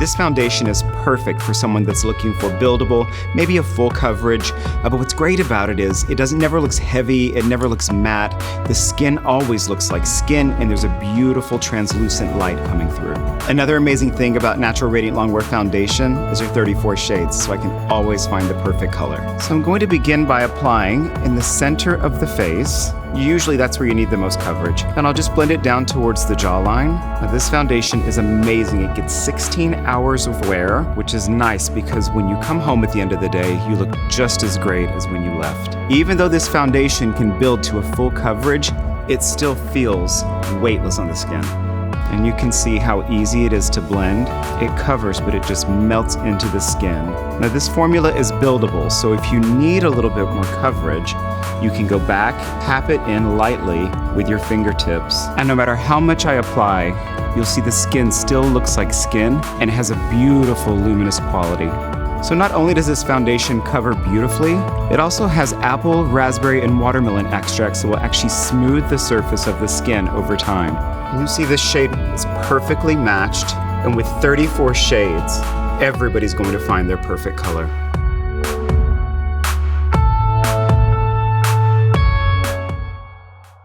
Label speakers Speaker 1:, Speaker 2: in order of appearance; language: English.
Speaker 1: this foundation is perfect for someone that's looking for buildable, maybe a full coverage, but what's great about it is it never looks heavy, it never looks matte. The skin always looks like skin, and there's a beautiful translucent light coming through. Another amazing thing about Natural Radiant Longwear Foundation is your 34 shades, so I can always find the perfect color. So I'm going to begin by applying in the center of the face. Usually that's where you need the most coverage. And I'll just blend it down towards the jawline. Now, this foundation is amazing. It gets 16 hours of wear, which is nice because when you come home at the end of the day, you look just as great as when you left. Even though this foundation can build to a full coverage, it still feels weightless on the skin. And you can see how easy it is to blend. It covers, but it just melts into the skin. Now this formula is buildable, so if you need a little bit more coverage, you can go back, tap it in lightly with your fingertips, and no matter how much I apply, you'll see the skin still looks like skin and has a beautiful luminous quality. So not only does this foundation cover beautifully, it also has apple, raspberry, and watermelon extracts that will actually smooth the surface of the skin over time. And you see this shade is perfectly matched, and with 34 shades, everybody's going to find their perfect color.